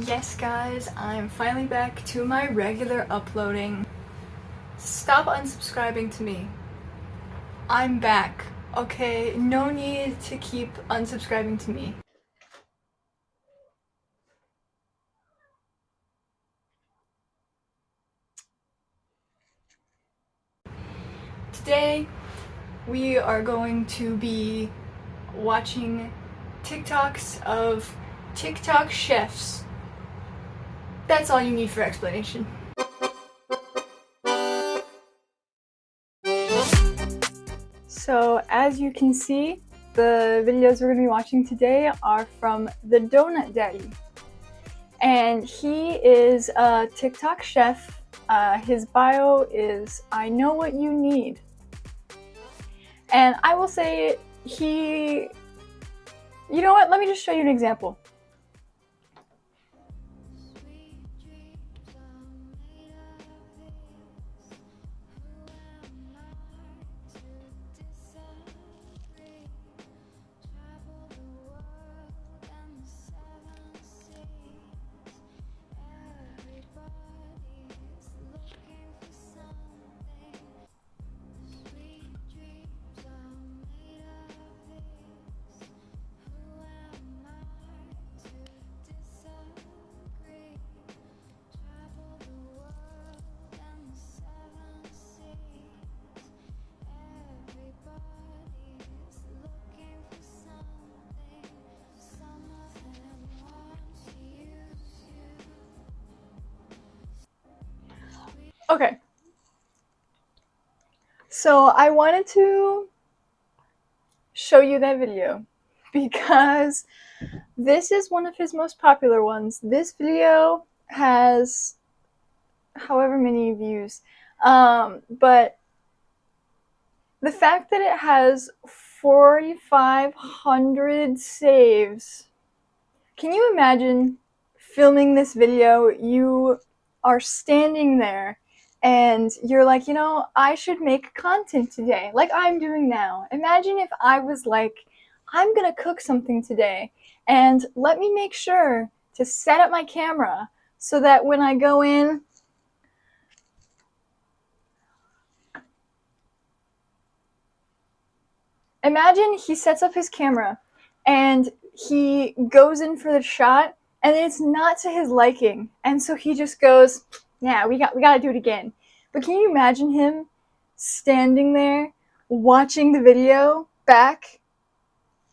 Yes guys, I'm finally back to my regular uploading. Stop unsubscribing to me. I'm back, okay? No need to keep unsubscribing to me. Today, we are going to be watching TikToks of TikTok chefs. That's all you need for explanation. So as you can see, the videos we're going to be watching today are from the Donut Daddy. And he is a TikTok chef. His bio is, I know what you need. And I will say you know what, let me just show you an example. Okay. So I wanted to show you that video because this is one of his most popular ones. This video has however many views, but the fact that it has 4,500 saves. Can you imagine filming this video? You are standing there and you're like, you know, I should make content today, like I'm doing now. Imagine if I was like, I'm gonna cook something today, and let me make sure to set up my camera so that when I go in, imagine he sets up his camera and he goes in for the shot and it's not to his liking. And so he just goes, yeah, we gotta do it again. But can you imagine him standing there watching the video back?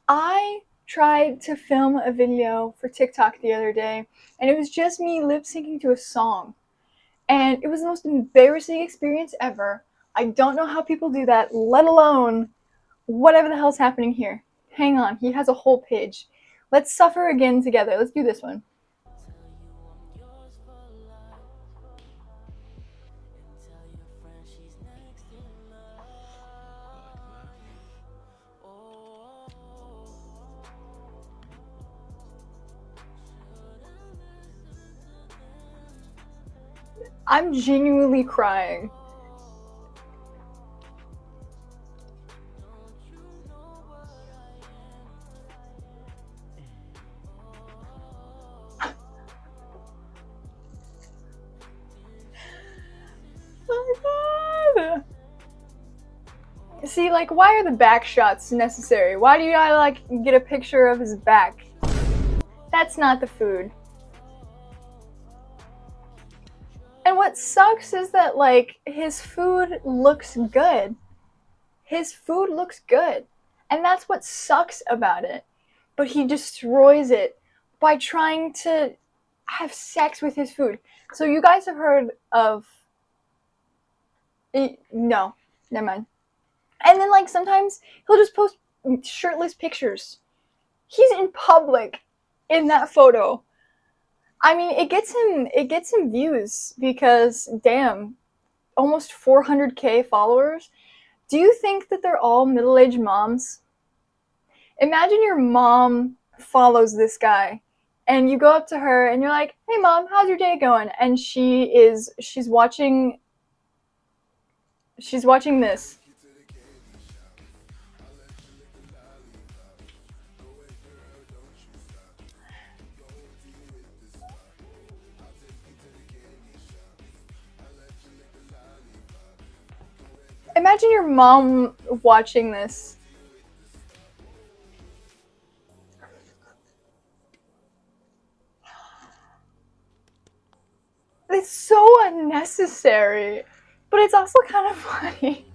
I tried to film a video for TikTok the other day and it was just me lip syncing to a song. And it was the most embarrassing experience ever. I don't know how people do that, let alone whatever the hell's happening here. Hang on, he has a whole page. Let's suffer again together. Let's do this one. I'm genuinely crying. Oh my god. See, like, why are the back shots necessary? Why do you gotta, like, get a picture of his back? That's not the food. And what sucks is that, like, his food looks good. His food looks good. And that's what sucks about it. But he destroys it by trying to have sex with his food. So you guys have heard of... No, never mind. And then, like, sometimes he'll just post shirtless pictures. He's in public in that photo. I mean, it gets him views because, damn, almost 400k followers. Do you think that they're all middle-aged moms? Imagine your mom follows this guy and you go up to her and you're like, hey mom, how's your day going? And she's watching this. Imagine your mom watching this. It's so unnecessary, but it's also kind of funny.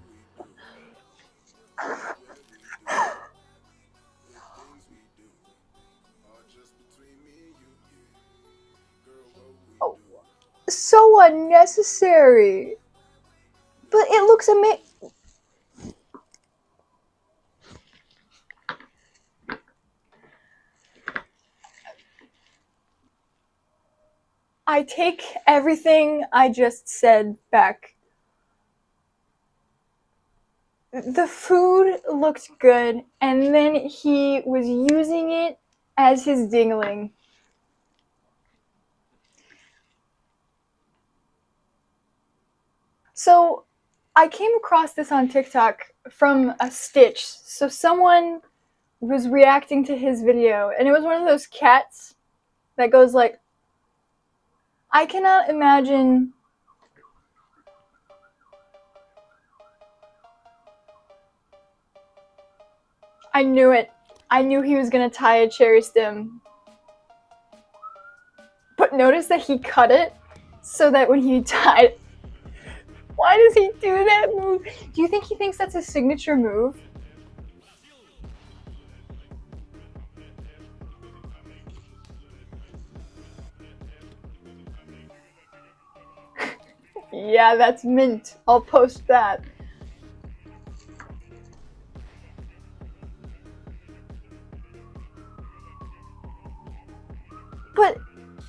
Oh, so unnecessary. But it looks amazing. I take everything I just said back. The food looked good, and then he was using it as his dingling. So I came across this on TikTok from a Stitch. So someone was reacting to his video, and it was one of those cats that goes like, I cannot imagine. I knew it. I knew he was gonna tie a cherry stem. But notice that he cut it so that when he tied. Why does he do that move? Do you think he thinks that's his signature move? Yeah, that's mint. I'll post that. But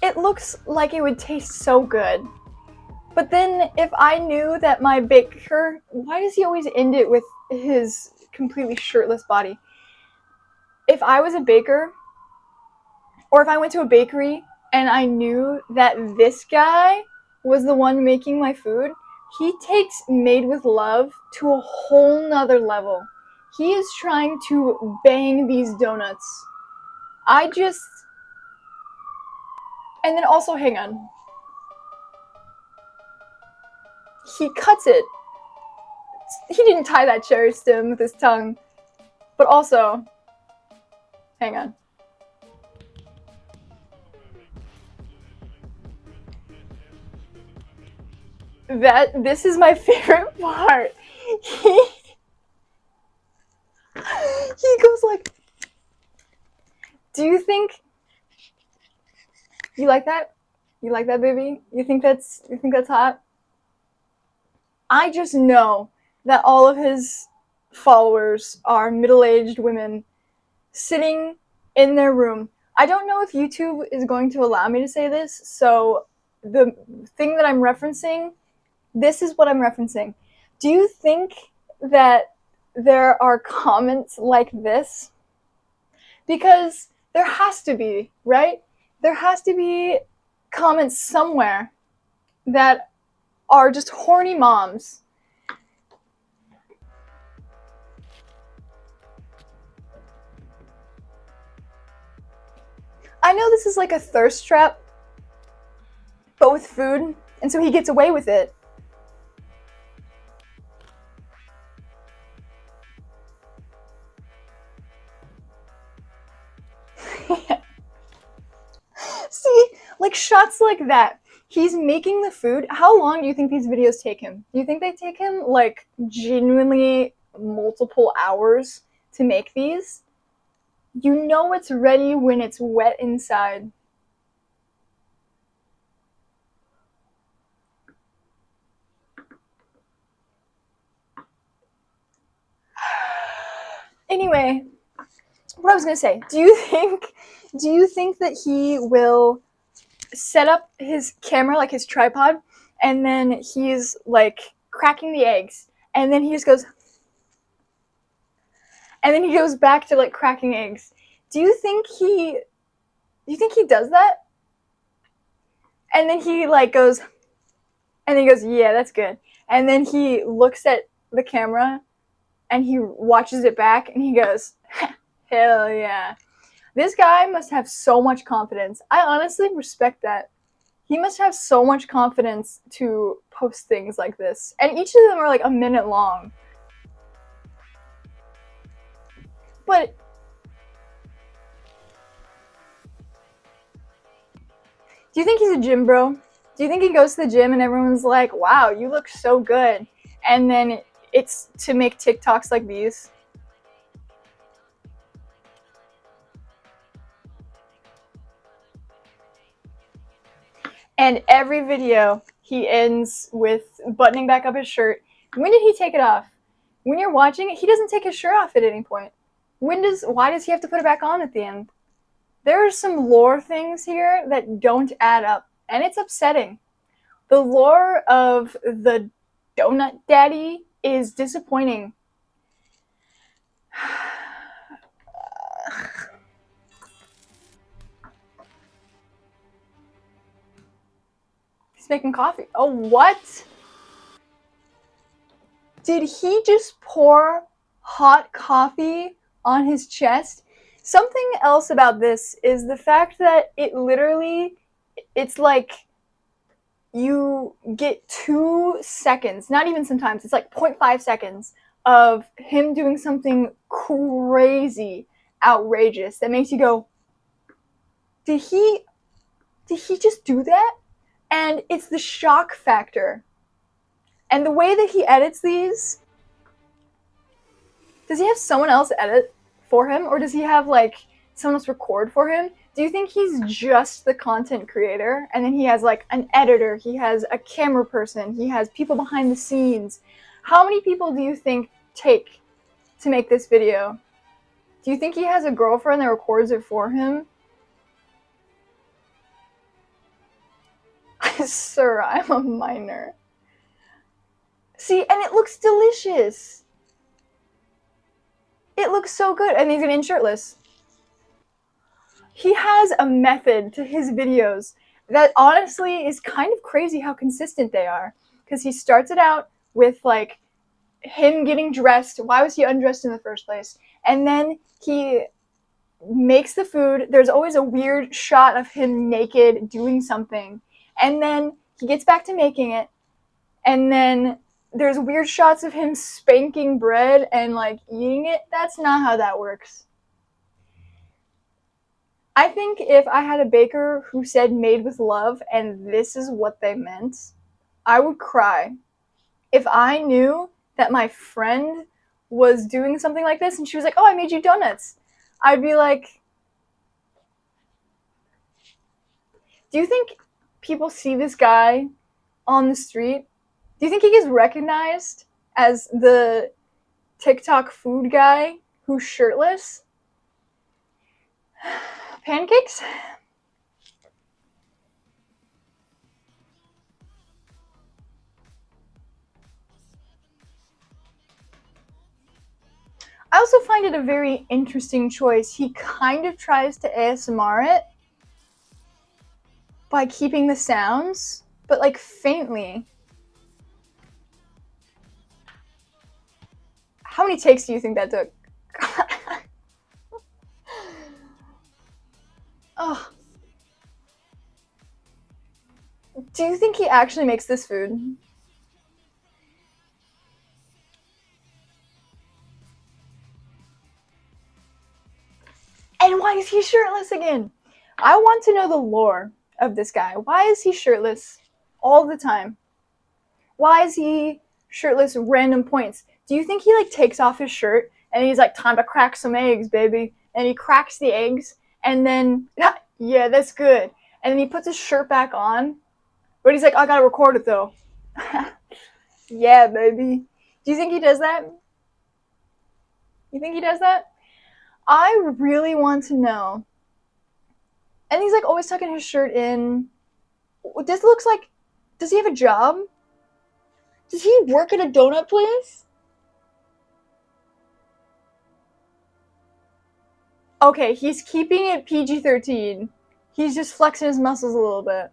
it looks like it would taste so good. But then if I knew that my baker, why does he always end it with his completely shirtless body? If I was a baker, or if I went to a bakery and I knew that this guy was the one making my food, he takes made with love to a whole nother level. He is trying to bang these donuts. And then also, hang on. He cuts it. He didn't tie that cherry stem with his tongue. But also, hang on. This is my favorite part. He goes like, do you think you like that? You like that, baby? You think that's hot? I just know that all of his followers are middle-aged women sitting in their room. I don't know if YouTube is going to allow me to say this, so the thing that I'm referencing, this is what I'm referencing. Do you think that there are comments like this? Because there has to be, right? There has to be comments somewhere that are just horny moms. I know this is like a thirst trap, but with food, and so he gets away with it. See, like shots like that. He's making the food. How long do you think these videos take him? Do you think they take him like genuinely multiple hours to make these? You know it's ready when it's wet inside. Anyway, what I was gonna say, do you think that he will set up his camera, like his tripod, and then he's like cracking the eggs, and then he just goes, and then he goes back to like cracking eggs? Do you think he does that? And then he like goes, and then he goes, yeah, that's good. And then he looks at the camera and he watches it back and he goes, hell yeah. This guy must have so much confidence. I honestly respect that. He must have so much confidence to post things like this. And each of them are like a minute long. But do you think he's a gym bro? Do you think he goes to the gym and everyone's like, wow, you look so good? And then it's to make TikToks like these? And every video, he ends with buttoning back up his shirt. When did he take it off? When you're watching it, he doesn't take his shirt off at any point. Why does he have to put it back on at the end? There are some lore things here that don't add up, and it's upsetting. The lore of the Donut Daddy is disappointing. He's making coffee. Oh, what? Did he just pour hot coffee on his chest? Something else about this is the fact that it's like you get 2 seconds, not even sometimes, it's like 0.5 seconds of him doing something crazy, outrageous, that makes you go, did he just do that? And it's the shock factor. And the way that he edits these, does he have someone else edit for him? Or does he have like someone else record for him? Do you think he's just the content creator and then he has like an editor, he has a camera person, he has people behind the scenes? How many people do you think take to make this video? Do you think he has a girlfriend that records it for him? Sir, I'm a minor. See, and it looks delicious. It looks so good. And he's gonna end shirtless. He has a method to his videos that honestly is kind of crazy how consistent they are. Because he starts it out with like him getting dressed. Why was he undressed in the first place? And then he makes the food. There's always a weird shot of him naked doing something. And then he gets back to making it. And then there's weird shots of him spanking bread and like eating it. That's not how that works. I think if I had a baker who said made with love and this is what they meant, I would cry. If I knew that my friend was doing something like this and she was like, oh, I made you donuts, I'd be like, do you think people see this guy on the street? Do you think he gets recognized as the TikTok food guy who's shirtless? Pancakes? I also find it a very interesting choice. He kind of tries to ASMR it by keeping the sounds, but like faintly. How many takes do you think that took? Oh. Do you think he actually makes this food? And why is he shirtless again? I want to know the lore of this guy. Why is he shirtless all the time? Why is he shirtless random points? Do you think he like takes off his shirt and he's like, time to crack some eggs, baby? And he cracks the eggs and then, yeah, that's good. And then he puts his shirt back on, but he's like, I gotta record it though. Yeah, baby. Do you think he does that? You think he does that? I really want to know. And he's like always tucking his shirt in. This looks like, does he have a job? Does he work at a donut place? Okay, he's keeping it PG-13. He's just flexing his muscles a little bit.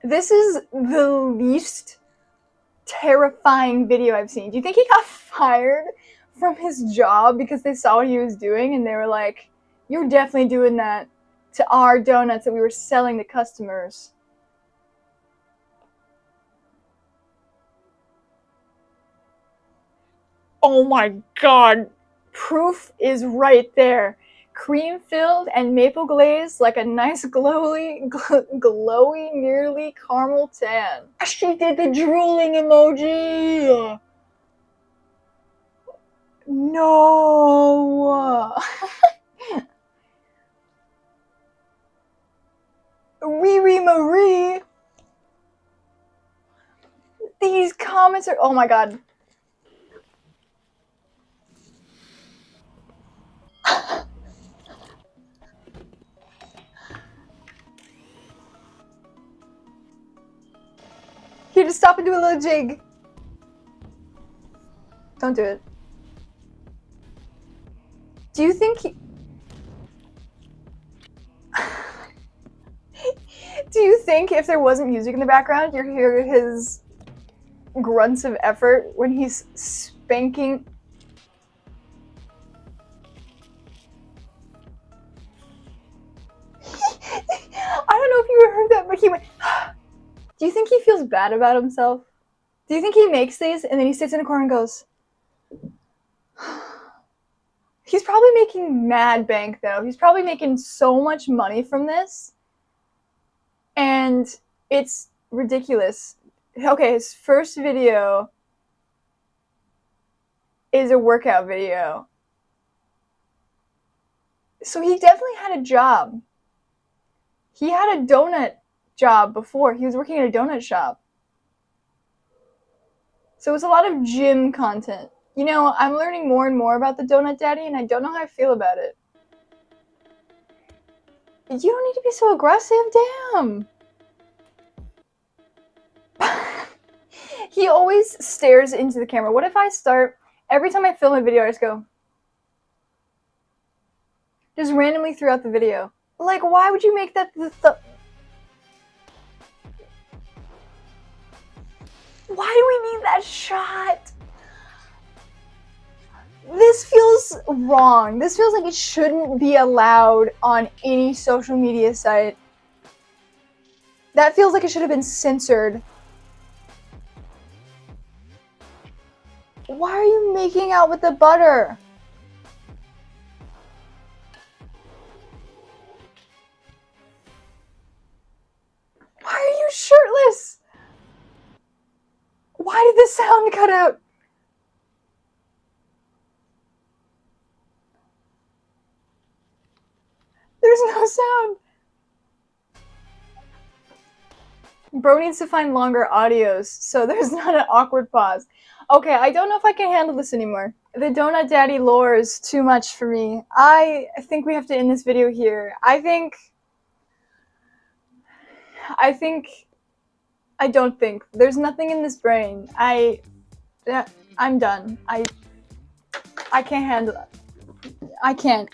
This is the least terrifying video I've seen. Do you think he got fired from his job because they saw what he was doing and they were like, you're definitely doing that to our donuts that we were selling to customers? Oh my god. Proof is right there. Cream filled and maple glazed like a nice glowy, nearly caramel tan. She did the drooling emoji. No. Riri Marie. These comments are, oh my god. Here, just stop and do a little jig. Don't do it. Do you think he... Do you think if there wasn't music in the background, you'd hear his grunts of effort when he's spanking? I don't know if you heard that, but he went... Do you think he feels bad about himself? Do you think he makes these and then he sits in a corner and goes... He's probably making mad bank, though. He's probably making so much money from this. And it's ridiculous. Okay, his first video is a workout video. So he definitely had a job. He had a donut job before. He was working at a donut shop. So it's a lot of gym content. You know, I'm learning more and more about the Donut Daddy, and I don't know how I feel about it. You don't need to be so aggressive, damn. He always stares into the camera. What if I start, every time I film a video, I just go, just randomly throughout the video. Like, why would you make that why do we need that shot? This feels wrong. This feels like it shouldn't be allowed on any social media site. That feels like it should have been censored. Why are you making out with the butter? Why are you shirtless? Why did the sound cut out? There's no sound. Bro needs to find longer audios so there's not an awkward pause. Okay, I don't know if I can handle this anymore. The Donut Daddy lore is too much for me. I think we have to end this video here. I don't think. There's nothing in this brain. I'm done. I can't handle it. I can't.